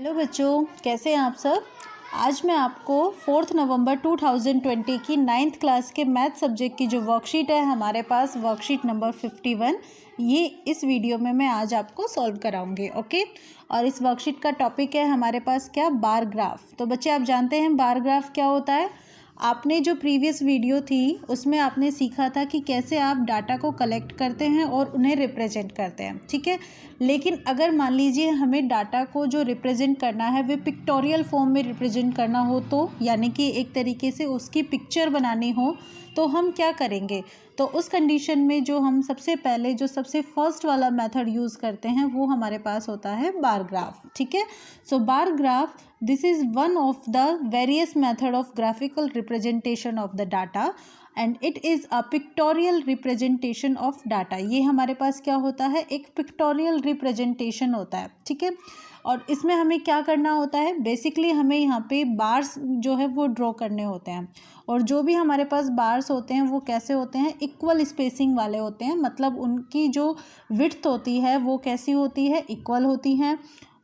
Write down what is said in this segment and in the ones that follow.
Hello बच्चों, कैसे हैं आप सब। आज मैं आपको 4 नवंबर 2020 की 9th क्लास के मैथ सब्जेक्ट की जो वर्कशीट है हमारे पास, वर्कशीट नंबर 51, ये इस वीडियो में मैं आज आपको सॉल्व कराऊंगी। ओके। और इस वर्कशीट का टॉपिक है हमारे पास क्या, बार ग्राफ। तो बच्चे आप जानते हैं बार ग्राफ क्या होता है। आपने जो प्रीवियस वीडियो थी उसमें आपने सीखा था कि कैसे आप डाटा को कलेक्ट करते हैं और उन्हें रिप्रेजेंट करते हैं, ठीक है। लेकिन अगर मान लीजिए हमें डाटा को जो रिप्रेजेंट करना है वे पिक्टोरियल फॉर्म में रिप्रेजेंट करना हो, तो यानी कि एक तरीके से उसकी पिक्चर बनानी हो, तो हम क्या करेंगे। तो उस कंडीशन में जो हम सबसे फर्स्ट वाला मेथड यूज़ करते हैं वो हमारे पास होता है बार ग्राफ, ठीक है। So bar graph, this is one of the various method of graphical representation of the data and it is a pictorial representation of data. ये हमारे पास क्या होता है, एक पिक्टोरियल रिप्रेजेंटेशन होता है, ठीक है। और इसमें हमें क्या करना होता है, बेसिकली हमें यहाँ पे बार्स जो है वो ड्रॉ करने होते हैं। और जो भी हमारे पास बार्स होते हैं वो कैसे होते हैं, इक्वल स्पेसिंग वाले होते हैं। मतलब उनकी जो विड्थ होती है वो कैसी होती है, इक्वल होती हैं।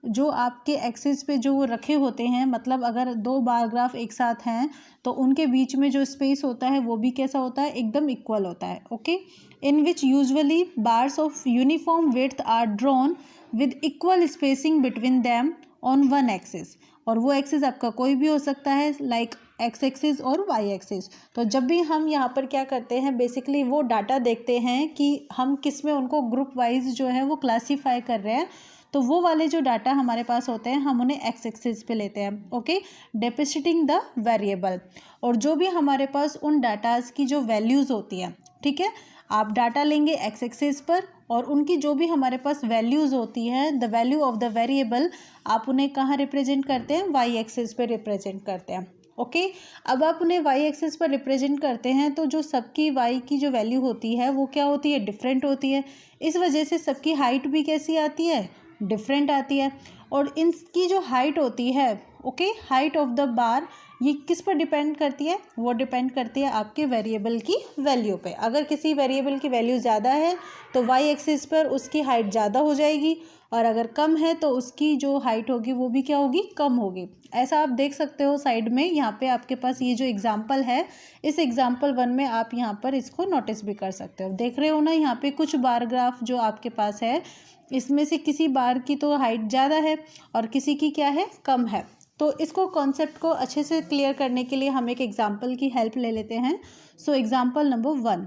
जो आपके एक्सिस पे जो वो रखे होते हैं, मतलब अगर दो बार ग्राफ एक साथ हैं तो उनके बीच में जो स्पेस होता है वो भी कैसा होता है, एकदम इक्वल होता है। Okay. In which usually bars of uniform width are drawn with equal spacing between them on one axis. और वो एक्सिस आपका कोई भी हो सकता है, लाइक एक्स एक्सिस और वाई एक्सिस। तो जब भी हम यहाँ पर क्या करते हैं, बेसिकली वो डाटा देखते हैं कि हम किस में उनको ग्रुप वाइज जो है वो क्लासीफाई कर रहे हैं, तो वो वाले जो डाटा हमारे पास होते हैं हम उन्हें एक्स एक्सिस पे लेते हैं। ओके। Depicting the variable. और जो भी हमारे पास उन डाटाज की जो वैल्यूज़ होती है, ठीक है, आप डाटा लेंगे एक्स एक्सिस पर और उनकी जो भी हमारे पास वैल्यूज़ होती हैं, the value of the variable, आप उन्हें कहाँ रिप्रेजेंट करते हैं, वाई एक्सिस पे रिप्रेजेंट करते हैं। ओके। अब आप उन्हें वाई एक्सिस पर रिप्रेजेंट करते हैं तो जो सबकी वाई की जो वैल्यू होती है वो क्या होती है, डिफरेंट होती है। इस वजह से सबकी हाइट भी कैसी आती है, डिफरेंट आती है। और इनकी जो हाइट होती है, okay, height of the bar, ये किस पर डिपेंड करती है, वो डिपेंड करती है आपके वेरिएबल की वैल्यू पे। अगर किसी वेरिएबल की वैल्यू ज़्यादा है तो वाई एक्सिस पर उसकी हाइट ज़्यादा हो जाएगी, और अगर कम है तो उसकी जो हाइट होगी वो भी क्या होगी, कम होगी। ऐसा आप देख सकते हो साइड में, यहाँ पे आपके पास ये जो एग्जाम्पल है, इस एग्जाम्पल 1 में आप यहाँ पर इसको नोटिस भी कर सकते हो। देख रहे हो ना, यहाँ पे कुछ बार ग्राफ जो आपके पास है, इसमें से किसी बार की तो हाइट ज़्यादा है और किसी की क्या है, कम है। तो इसको कॉन्सेप्ट को अच्छे से क्लियर करने के लिए हम एक एग्जाम्पल की हेल्प ले लेते हैं। So example number 1,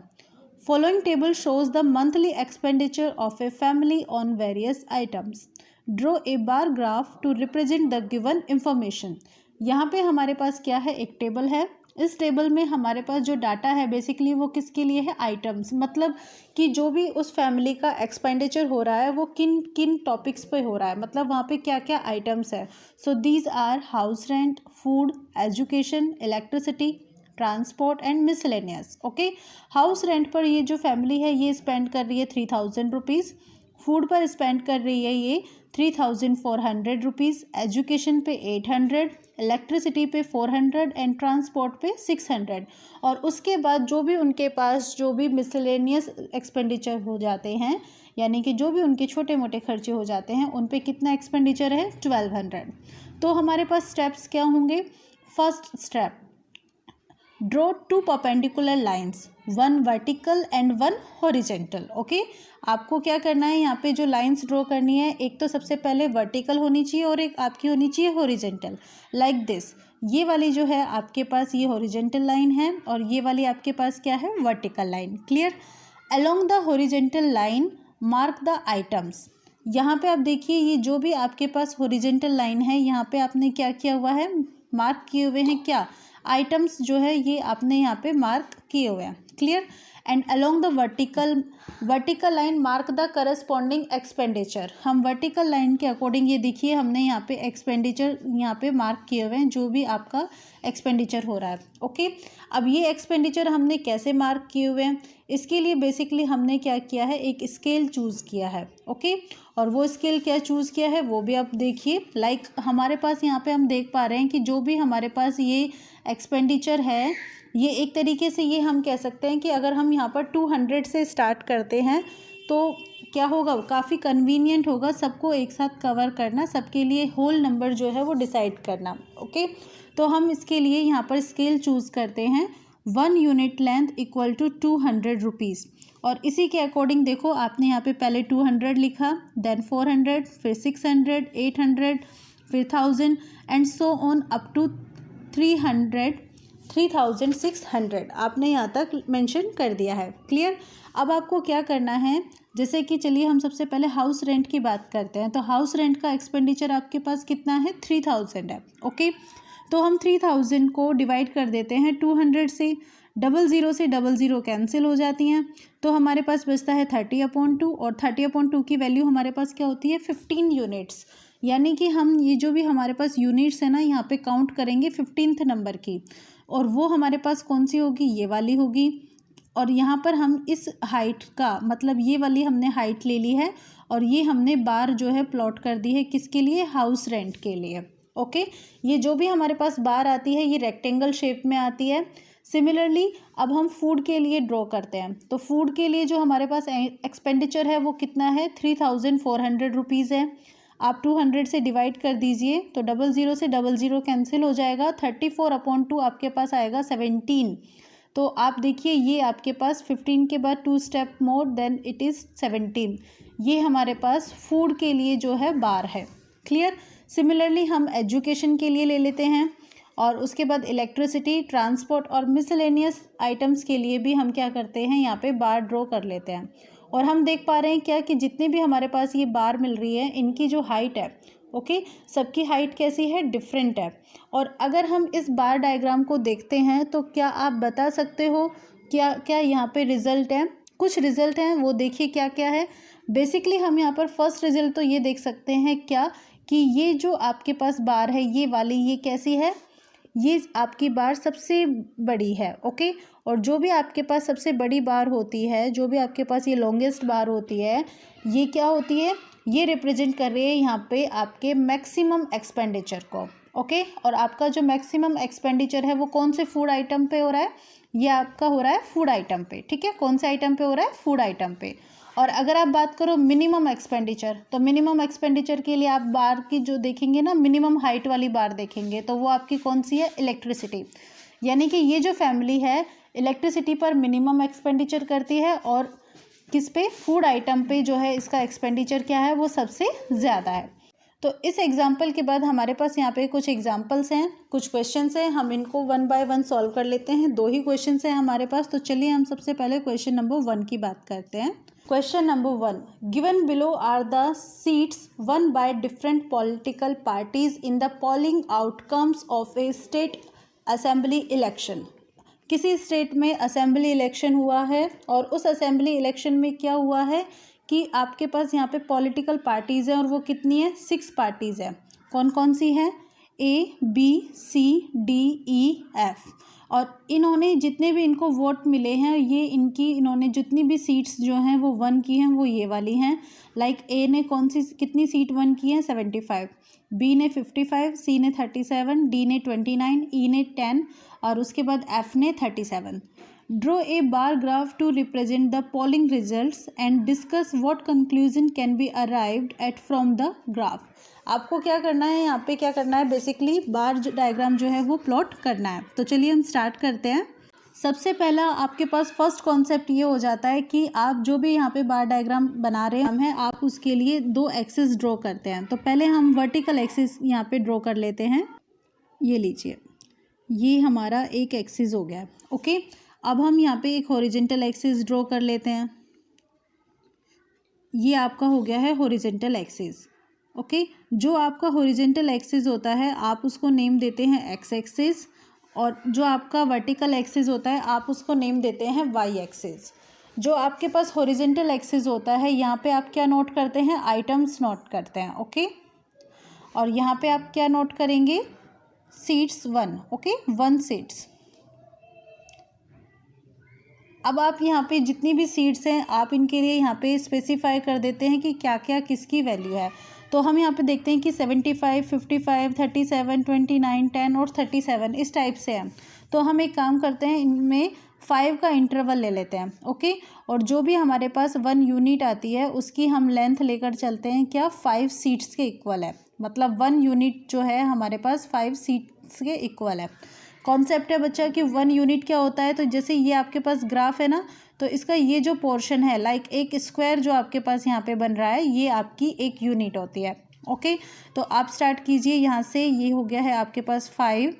following table shows the monthly expenditure of a family on various items. Draw a bar graph to represent the given information. यहाँ पे हमारे पास क्या है, एक टेबल है। इस टेबल में हमारे पास जो डाटा है बेसिकली वो किसके लिए है, आइटम्स, मतलब कि जो भी उस फैमिली का एक्सपेंडिचर हो रहा है वो किन किन टॉपिक्स पे हो रहा है, मतलब वहाँ पे क्या क्या आइटम्स है। So these are house rent, food, education, electricity, transport and miscellaneous. Okay. House rent पर ये जो फैमिली है ये स्पेंड कर रही है 3000 रुपीज़, फूड पर स्पेंड कर रही है ये 3400 रुपीज़, एजुकेशन पे 800, इलेक्ट्रिसिटी पे 400 एंड ट्रांसपोर्ट पे 600। और उसके बाद जो भी उनके पास जो भी मिसलेनियस एक्सपेंडिचर हो जाते हैं, यानी कि जो भी उनके छोटे मोटे खर्चे हो जाते हैं, उन पे कितना एक्सपेंडिचर है, 1200। तो हमारे पास स्टेप्स क्या होंगे। First step, draw 2 perpendicular lines, 1 vertical and 1 horizontal. Okay. आपको क्या करना है, यहाँ पे जो लाइन्स ड्रॉ करनी है, एक तो सबसे पहले वर्टिकल होनी चाहिए और एक आपकी होनी चाहिए हॉरिजेंटल, लाइक दिस। ये वाली जो है आपके पास ये हॉरिजेंटल लाइन है और ये वाली आपके पास क्या है, vertical line. Clear. Along the horizontal line mark the items. यहाँ पे आप देखिए, ये जो भी आपके पास हॉरिजेंटल लाइन है, यहाँ पे आपने क्या किया हुआ है, मार्क किए हुए हैं क्या, आइटम्स जो है ये आपने यहाँ पे मार्क किए हुए हैं। Clear. And along the vertical line mark the corresponding expenditure. हम वर्टिकल लाइन के अकॉर्डिंग ये देखिए हमने यहाँ पे एक्सपेंडिचर यहाँ पे मार्क किए हुए हैं, जो भी आपका एक्सपेंडिचर हो रहा है। ओके। अब ये एक्सपेंडिचर हमने कैसे मार्क किए हुए हैं, इसके लिए बेसिकली हमने क्या किया है, एक स्केल चूज़ किया है। ओके। और वो स्केल क्या चूज़ किया है वो भी आप देखिए, लाइक हमारे पास यहाँ पे हम देख पा रहे हैं कि जो भी हमारे पास ये एक्सपेंडिचर है, ये एक तरीके से ये हम कह सकते हैं कि अगर हम यहाँ पर 200 से स्टार्ट करते हैं तो क्या होगा, काफ़ी कन्वीनियंट होगा सबको एक साथ कवर करना, सबके लिए होल नंबर जो है वो डिसाइड करना। ओके, तो हम इसके लिए यहाँ पर स्केल चूज़ करते हैं 1 unit length equal to 200 rupees. और इसी के अकॉर्डिंग देखो, आपने यहाँ पे पहले 200 लिखा, देन 400, फिर 600, 800, फिर 1000 and so on up to 3600 आपने यहाँ तक मेंशन कर दिया है। क्लियर। अब आपको क्या करना है, जैसे कि चलिए हम सबसे पहले हाउस रेंट की बात करते हैं। तो हाउस रेंट का एक्सपेंडिचर आपके पास कितना है, 3000 है। ओके, तो हम 3000 को डिवाइड कर देते हैं 200 से, 00 कैंसिल हो जाती हैं, तो हमारे पास बचता है 30/2 और 30/2 की वैल्यू हमारे पास क्या होती है, 15 यूनिट्स। यानी कि हम ये जो भी हमारे पास यूनिट्स है ना, यहाँ पे काउंट करेंगे 15th नंबर की, और वो हमारे पास कौन सी होगी, ये वाली होगी। और यहाँ पर हम इस हाइट का मतलब ये वाली हमने हाइट ले ली है, और ये हमने बार जो है प्लॉट कर दी है, किसके लिए, हाउस रेंट के लिए। ओके, ये जो भी हमारे पास बार आती है ये रेक्टेंगल शेप में आती है। सिमिलरली अब हम फूड के लिए ड्रॉ करते हैं, तो फूड के लिए जो हमारे पास एक्सपेंडिचर है वो कितना है, 3400 रुपीज़ है। आप 200 से डिवाइड कर दीजिए, तो 00 से 00 कैंसिल हो जाएगा, 34/2 आपके पास आएगा 17। तो आप देखिए ये आपके पास 15 के बाद 2 step more than it is 17। ये हमारे पास फूड के लिए जो है बार है। क्लियर। सिमिलरली हम एजुकेशन के लिए ले लेते हैं, और उसके बाद इलेक्ट्रिसिटी, ट्रांसपोर्ट और मिसलेनियस आइटम्स के लिए भी हम क्या करते हैं, यहाँ पे बार ड्रॉ कर लेते हैं। और हम देख पा रहे हैं क्या कि जितने भी हमारे पास ये बार मिल रही है इनकी जो हाइट है, ओके, सबकी हाइट कैसी है, डिफरेंट है। और अगर हम इस बार डायग्राम को देखते हैं तो क्या आप बता सकते हो क्या क्या यहाँ पे रिजल्ट है, कुछ रिजल्ट हैं वो देखिए क्या क्या है। बेसिकली हम यहाँ पर फर्स्ट रिजल्ट तो ये देख सकते हैं क्या कि ये जो आपके पास बार है ये वाली, ये कैसी है, ये आपकी बार सबसे बड़ी है। ओके, और जो भी आपके पास सबसे बड़ी बार होती है, जो भी आपके पास ये लॉन्गेस्ट बार होती है, ये क्या होती है, ये रिप्रेजेंट कर रही है यहाँ पे आपके मैक्सिमम एक्सपेंडिचर को। ओके, और आपका जो मैक्सिमम एक्सपेंडिचर है वो कौन से फूड आइटम पे हो रहा है, ये आपका हो रहा है फूड आइटम पे। ठीक है, कौन से आइटम पे हो रहा है, फूड आइटम पे। और अगर आप बात करो मिनिमम एक्सपेंडिचर, तो मिनिमम एक्सपेंडिचर के लिए आप बार की जो देखेंगे ना, मिनिमम हाइट वाली बार देखेंगे, तो वो आपकी कौन सी है, इलेक्ट्रिसिटी। यानी कि ये जो फैमिली है इलेक्ट्रिसिटी पर मिनिमम एक्सपेंडिचर करती है, और किस पे, फूड आइटम पे जो है इसका एक्सपेंडिचर क्या है, वो सबसे ज़्यादा है। तो इस एग्जाम्पल के बाद हमारे पास यहाँ पे कुछ एग्जाम्पल्स हैं, कुछ क्वेश्चंस हैं, हम इनको 1 बाय 1 सॉल्व कर लेते हैं। 2 ही क्वेश्चंस हैं हमारे पास, तो चलिए हम सबसे पहले क्वेश्चन नंबर 1 की बात करते हैं। Question number 1, given below are the seats won by different political parties in the polling outcomes of a state assembly election. किसी स्टेट में असेंबली इलेक्शन हुआ है, और उस असेंबली इलेक्शन में क्या हुआ है कि आपके पास यहाँ पे पॉलिटिकल पार्टीज़ हैं, और वो कितनी है, 6 पार्टीज़ हैं। कौन कौन सी हैं, ABCDEF। और इन्होंने जितने भी इनको वोट मिले हैं, ये इन्होंने जितनी भी सीट्स जो हैं वो वन की हैं, वो ये वाली हैं। लाइक ए ने कौन सी कितनी सीट वन की है, 75, बी ने 55, सी ने 37, डी ने 29, ई ने 10, और उसके बाद एफ ने 37। Draw a bar graph to represent the polling results and discuss what conclusion can be arrived at from the graph. आपको क्या करना है, यहाँ पे क्या करना है, बेसिकली बार डायग्राम जो है वो प्लॉट करना है। तो चलिए हम स्टार्ट करते हैं। सबसे पहला आपके पास फर्स्ट कॉन्सेप्ट ये हो जाता है कि आप जो भी यहाँ पे बार डायग्राम बना रहे हैं, आप उसके लिए 2 एक्सिस ड्रॉ करते हैं। तो पहले हम वर्टिकल एक्सिस यहाँ पे ड्रॉ कर लेते हैं। ये लीजिए, ये हमारा एक एक्सिस हो गया। ओके, अब हम यहाँ पे एक हॉरिजेंटल एक्सिस ड्रॉ कर लेते हैं। ये आपका हो गया है हॉरिजेंटल एक्सिस। ओके, जो आपका हॉरिजेंटल एक्सिस होता है आप उसको नेम देते हैं एक्स एक्सिस, और जो आपका वर्टिकल एक्सिस होता है आप उसको नेम देते हैं वाई एक्सिस। जो आपके पास हॉरिजेंटल एक्सिस होता है यहाँ पे आप क्या नोट करते हैं, आइटम्स नोट करते हैं। ओके, और यहाँ पे आप क्या नोट करेंगे, सीट्स 1। Okay, 1 seats. अब आप यहाँ पे जितनी भी सीट्स हैं आप इनके लिए यहाँ पे स्पेसिफाई कर देते हैं कि क्या क्या किसकी वैल्यू है। तो हम यहाँ पे देखते हैं कि 75, 55, 37, 29, 10 और 37 इस टाइप से है। तो हम एक काम करते हैं, इनमें 5 का इंटरवल ले लेते हैं, ओके। और जो भी हमारे पास 1 यूनिट आती है उसकी हम लेंथ लेकर चलते हैं, क्या 5 सीट्स के इक्वल है, मतलब 1 यूनिट जो है हमारे पास 5 सीट्स के इक्वल है। कॉन्सेप्ट है बच्चा कि 1 यूनिट क्या होता है, तो जैसे ये आपके पास ग्राफ है ना, तो इसका ये जो पोर्शन है, लाइक एक स्क्वायर जो आपके पास यहाँ पे बन रहा है, ये आपकी एक यूनिट होती है, ओके। तो आप स्टार्ट कीजिए यहाँ से, ये हो गया है आपके पास 5,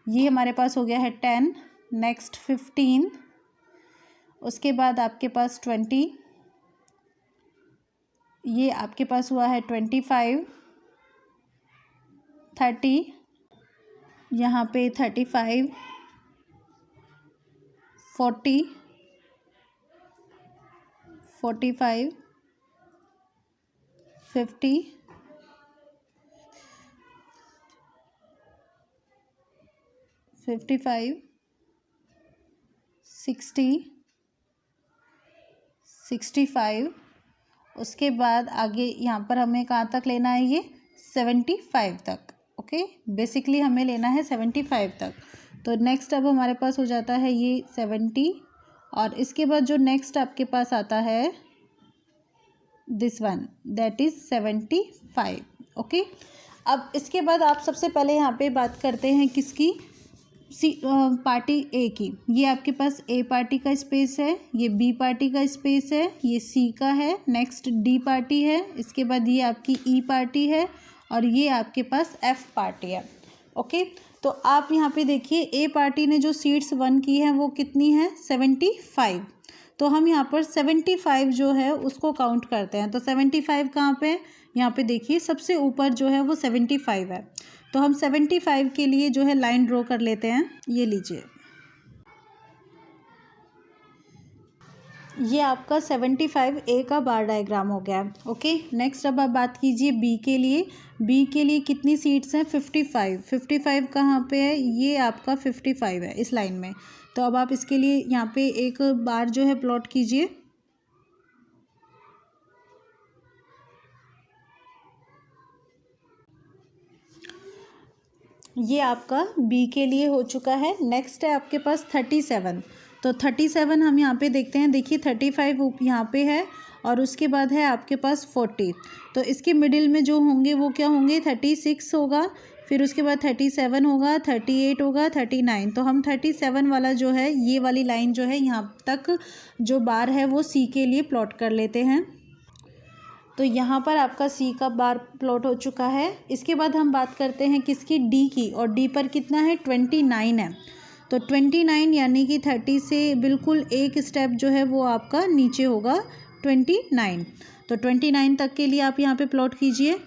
ये हमारे पास हो गया है 10, नेक्स्ट 15, उसके बाद आपके पास 20, ये आपके पास हुआ है 25, 30, यहाँ पे 35, 40, 45, 50, 55, 60, 65, उसके बाद आगे यहाँ पर हमें कहाँ तक लेना है, ये 75 तक, ओके। बेसिकली हमें लेना है 75 तक। तो नेक्स्ट अब हमारे पास हो जाता है ये 70, और इसके बाद जो नेक्स्ट आपके पास आता है this one, that is 75, okay. अब इसके बाद आप सबसे पहले यहाँ पे बात करते हैं किसकी, पार्टी ए की। ये आपके पास ए पार्टी का स्पेस है, ये बी पार्टी का स्पेस है, ये सी का है, नेक्स्ट डी पार्टी है, इसके बाद ये आपकी ई पार्टी है, और ये आपके पास एफ पार्टी है, ओके। तो आप यहाँ पे देखिए ए पार्टी ने जो सीट्स 1 की हैं वो कितनी है, 75। तो हम यहाँ पर 75 जो है उसको काउंट करते हैं। तो 75 कहाँ पे है, यहाँ पे देखिए सबसे ऊपर जो है वो 75 है। तो हम 75 के लिए जो है लाइन ड्रॉ कर लेते हैं, ये लीजिए, ये आपका 75 ए का बार डायग्राम हो गया, ओके। नेक्स्ट अब आप बात कीजिए बी के लिए। बी के लिए कितनी सीट्स हैं, 55। 55 कहाँ पे है, ये आपका 55 है इस लाइन में। तो अब आप इसके लिए यहाँ पे एक बार जो है प्लॉट कीजिए, ये आपका बी के लिए हो चुका है। नेक्स्ट है आपके पास 37। तो 37 हम यहाँ पे देखते हैं, देखिए 35 यहाँ पे है, और उसके बाद है आपके पास 40। तो इसके मिडिल में जो होंगे वो क्या होंगे, 36 होगा, फिर उसके बाद 37 होगा, 38 होगा, 39। तो हम 37 वाला जो है, ये वाली लाइन जो है यहाँ तक जो बार है वो सी के लिए प्लॉट कर लेते हैं। तो यहाँ पर आपका सी का बार प्लॉट हो चुका है। इसके बाद हम बात करते हैं किसकी, डी की, और डी पर कितना है, 29 है। तो 29 यानी कि 30 से बिल्कुल एक स्टेप जो है वो आपका नीचे होगा, 29। तो 29 तक के लिए आप यहाँ पे प्लॉट कीजिए।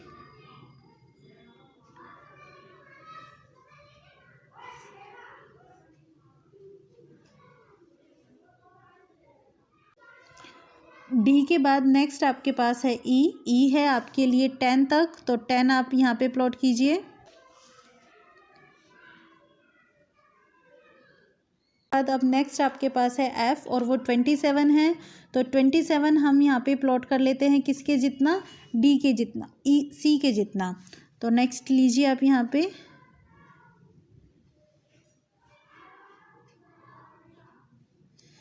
डी के बाद नेक्स्ट आपके पास है ई। ई है आपके लिए 10 तक, तो 10 आप यहाँ पे प्लॉट कीजिए। बाद अब नेक्स्ट आपके पास है एफ, और वो 27 है। तो 27 हम यहाँ पे प्लॉट कर लेते हैं किसके जितना, डी के जितना, ई सी के जितना। तो नेक्स्ट लीजिए आप यहाँ पे,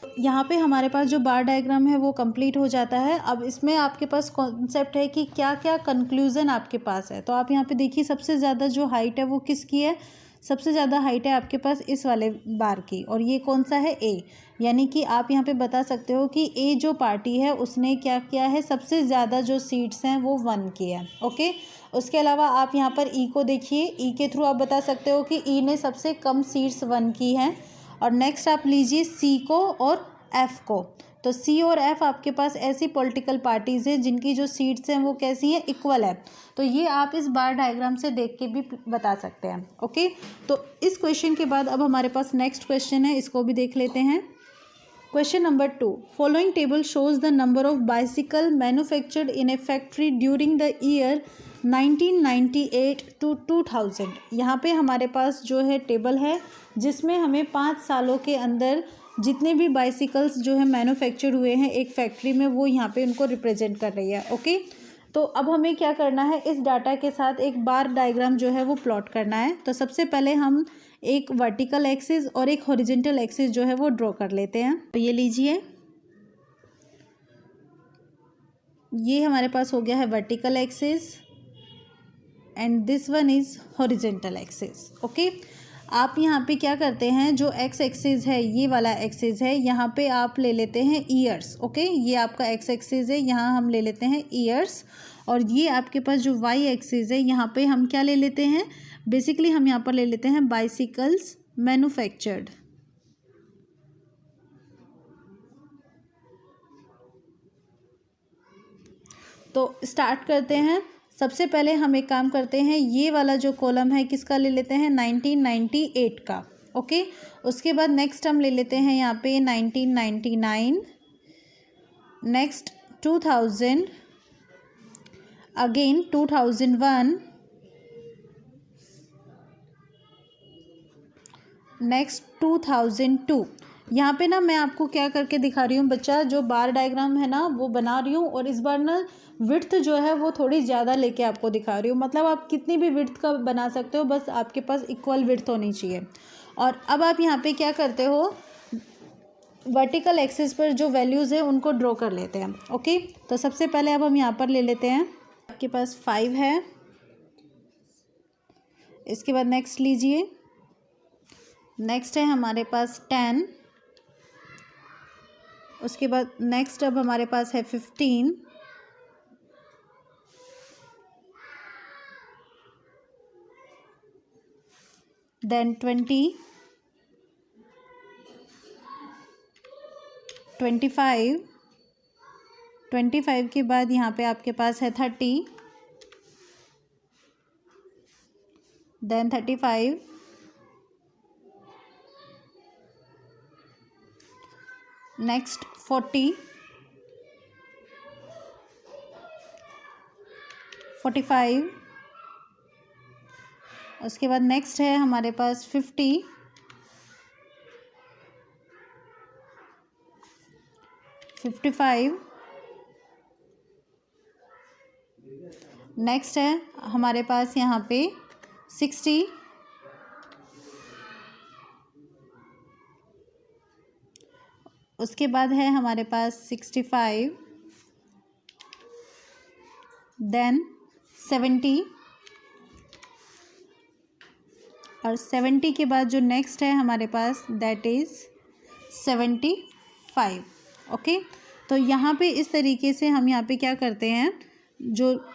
यहाँ पे हमारे पास जो बार डायग्राम है वो कंप्लीट हो जाता है। अब इसमें आपके पास कॉन्सेप्ट है कि क्या क्या कंक्लूज़न आपके पास है। तो आप यहाँ पे देखिए सबसे ज़्यादा जो हाइट है वो किसकी है, सबसे ज़्यादा हाइट है आपके पास इस वाले बार की, और ये कौन सा है, ए। यानी कि आप यहाँ पे बता सकते हो कि ए जो पार्टी है उसने क्या किया है, सबसे ज़्यादा जो सीट्स हैं वो 1 की है, ओके। उसके अलावा आप यहाँ पर ई को देखिए, ई के थ्रू आप बता सकते हो कि ई ने सबसे कम सीट्स 1 की हैं। और नेक्स्ट आप लीजिए सी को और एफ़ को। तो सी और एफ़ आपके पास ऐसी पॉलिटिकल पार्टीज़ हैं जिनकी जो सीट्स हैं वो कैसी हैं, इक्वल है। तो ये आप इस बार डायग्राम से देख के भी बता सकते हैं, ओके। तो इस क्वेश्चन के बाद अब हमारे पास नेक्स्ट क्वेश्चन है, इसको भी देख लेते हैं। Question number 2, following table shows the number of bicycle manufactured in A factory during the year 1998 to 2000। यहाँ पे हमारे पास जो है टेबल है जिसमें हमें 5 सालों के अंदर जितने भी बाइसिकल्स जो है मैन्युफैक्चर हुए हैं एक फैक्ट्री में, वो यहाँ पे उनको रिप्रेजेंट कर रही है, ओके। तो अब हमें क्या करना है, इस डाटा के साथ एक बार डायग्राम जो है वो प्लॉट करना है। तो सबसे पहले हम एक वर्टिकल एक्सिस और एक हॉरिजॉन्टल एक्सिस जो है वो ड्रॉ कर लेते हैं। तो ये लीजिए, ये हमारे पास हो गया है vertical axis and this one is horizontal axis. Okay, आप यहाँ पे क्या करते हैं, जो एक्स एक्सिस है, ये वाला एक्सिस है, यहाँ पे आप ले लेते हैं ईयर्स। ओके, ये आपका एक्स एक्सिस है, यहाँ हम ले लेते हैं ईयर्स। और ये आपके पास जो वाई एक्सिस है, यहाँ पे हम क्या ले लेते हैं, बेसिकली हम यहाँ पर ले लेते हैं बाइसिकल्स मैन्युफैक्चर्ड। तो स्टार्ट करते हैं। सबसे पहले हम एक काम करते हैं, ये वाला जो कॉलम है किसका ले लेते हैं, 1998 का। ओके, उसके बाद नेक्स्ट हम ले लेते हैं यहाँ पे 1999, नेक्स्ट 2000, अगेन 2001, नेक्स्ट 2002। यहाँ पे ना मैं आपको क्या करके दिखा रही हूँ बच्चा, जो बार डायग्राम है ना वो बना रही हूँ, और इस बार ना विड्थ जो है वो थोड़ी ज़्यादा लेके आपको दिखा रही हूँ। मतलब आप कितनी भी विड्थ का बना सकते हो, बस आपके पास इक्वल विड्थ होनी चाहिए। और अब आप यहाँ पे क्या करते हो, वर्टिकल एक्सिस पर जो वैल्यूज़ है उनको ड्रॉ कर लेते हैं। ओके, तो सबसे पहले अब हम यहाँ पर ले लेते हैं, आपके पास 5 है। इसके बाद नेक्स्ट लीजिए, नेक्स्ट है हमारे पास 10। उसके बाद नेक्स्ट अब हमारे पास है 15, देन 20, 25, 25 के बाद यहाँ पे आपके पास है 30, देन 35, नेक्स्ट 40, 45, उसके बाद नेक्स्ट है हमारे पास 50, 55, नेक्स्ट है हमारे पास यहाँ पे 60, उसके बाद है हमारे पास 65, देन 70, और 70 के बाद जो नेक्स्ट है हमारे पास दैट इज़ 75। ओके, तो यहाँ पे इस तरीके से हम यहाँ पे क्या करते हैं, जो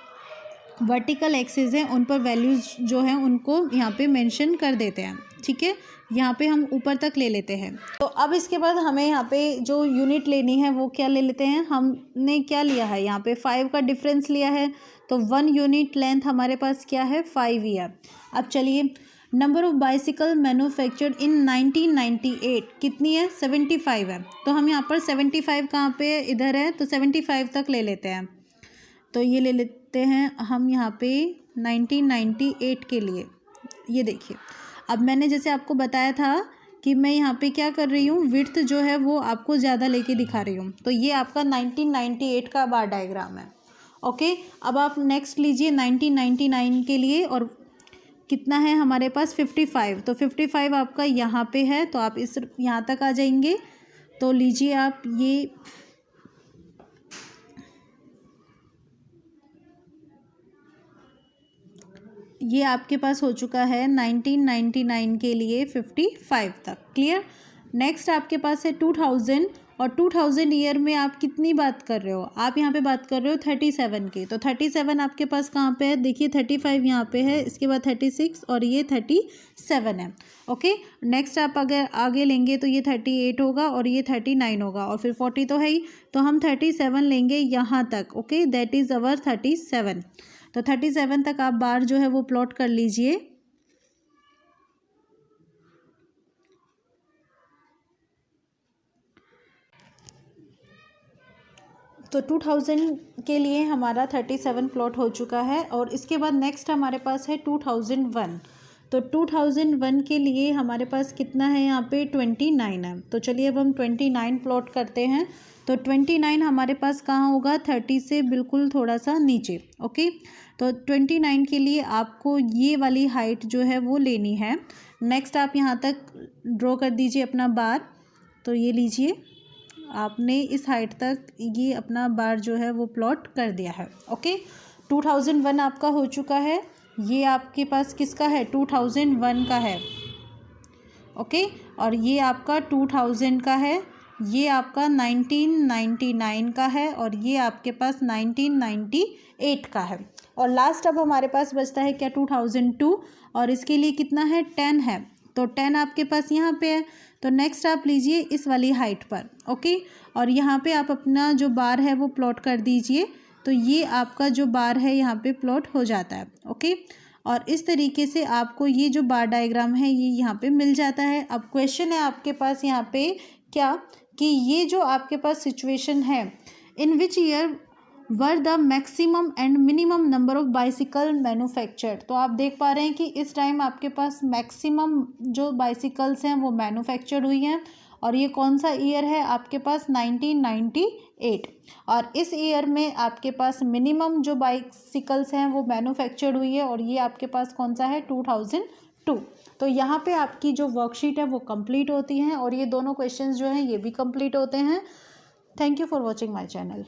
वर्टिकल एक्सिस हैं उन पर वैल्यूज़ जो हैं उनको यहाँ पे मेंशन कर देते हैं। ठीक है, यहाँ पे हम ऊपर तक ले लेते हैं। तो अब इसके बाद हमें यहाँ पे जो यूनिट लेनी है वो क्या ले लेते हैं, हमने क्या लिया है, यहाँ पे 5 का डिफरेंस लिया है, तो 1 यूनिट लेंथ हमारे पास क्या है, 5 ही है। अब चलिए, number of bicycle manufactured in 1998 कितनी है, 75 है। तो हम यहाँ पर 75 कहाँ पे, इधर है, तो 75 तक ले लेते हैं। तो ये ले लेते हैं हम यहाँ पे 1998 के लिए। ये देखिए, अब मैंने जैसे आपको बताया था कि मैं यहाँ पे क्या कर रही हूँ, विड्थ जो है वो आपको ज़्यादा लेके दिखा रही हूँ। तो ये आपका 1998 का बार डायग्राम है। ओके, अब आप नेक्स्ट लीजिए 1999 के लिए, और कितना है हमारे पास 55। तो 55 आपका यहाँ पे है, तो आप इस यहाँ तक आ जाएंगे। तो लीजिए आप ये आपके पास हो चुका है 1999 के लिए 55 तक। क्लियर। नेक्स्ट आपके पास है 2000, और 2000 ईयर में आप कितनी बात कर रहे हो, आप यहाँ पे बात कर रहे हो 37 की। तो 37 आपके पास कहाँ पे है, देखिए 35 यहाँ पे है, इसके बाद 36 और ये 37 है। ओके, नेक्स्ट आप अगर आगे लेंगे तो ये 38 होगा और ये 39 होगा, और फिर 40 तो है ही, तो हम 37 लेंगे यहाँ तक। Okay, that is our 37। तो 37 तक आप बार जो है वो प्लॉट कर लीजिए। तो 2000 के लिए हमारा 37 प्लॉट हो चुका है। और इसके बाद नेक्स्ट हमारे पास है 2001। तो 2001 के लिए हमारे पास कितना है यहाँ पे 29 है। तो चलिए अब हम 29 प्लॉट करते हैं। तो 29 हमारे पास कहाँ होगा, 30 से बिल्कुल थोड़ा सा नीचे। ओके, तो 29 के लिए आपको ये वाली हाइट जो है वो लेनी है। नेक्स्ट आप यहाँ तक ड्रॉ कर दीजिए अपना बार। तो ये लीजिए, आपने इस हाइट तक ये अपना बार जो है वो प्लॉट कर दिया है। ओके, 2001 आपका हो चुका है। ये आपके पास किसका है, 2001 का है। ओके, और ये आपका 2000 का है, ये आपका 1999 का है, और ये आपके पास 1998 का है। और लास्ट अब हमारे पास बचता है क्या, 2002, और इसके लिए कितना है, 10 है। तो 10 आपके पास यहाँ पे है। तो नेक्स्ट आप लीजिए इस वाली हाइट पर। ओके, और यहाँ पे आप अपना जो बार है वो प्लॉट कर दीजिए। तो ये आपका जो बार है यहाँ पे प्लॉट हो जाता है। ओके, और इस तरीके से आपको ये जो बार डायग्राम है ये यहाँ पे मिल जाता है। अब क्वेश्चन है आपके पास यहाँ पे क्या, कि ये जो आपके पास सिचुएशन है, in which year were the maximum and minimum number of bicycle manufactured. तो आप देख पा रहे हैं कि इस टाइम आपके पास मैक्सिमम जो बाइसिकल्स हैं वो मैन्युफैक्चर्ड हुई हैं, और ये कौन सा ईयर है आपके पास, 1998। और इस ईयर में आपके पास मिनिमम जो बाइसिकल्स हैं वो मैन्युफैक्चर्ड हुई है, और ये आपके पास कौन सा है, 2002। तो यहाँ पे आपकी जो वर्कशीट है वो कंप्लीट होती हैं, और ये दोनों क्वेश्चंस जो हैं ये भी कंप्लीट होते हैं। Thank you for watching my channel.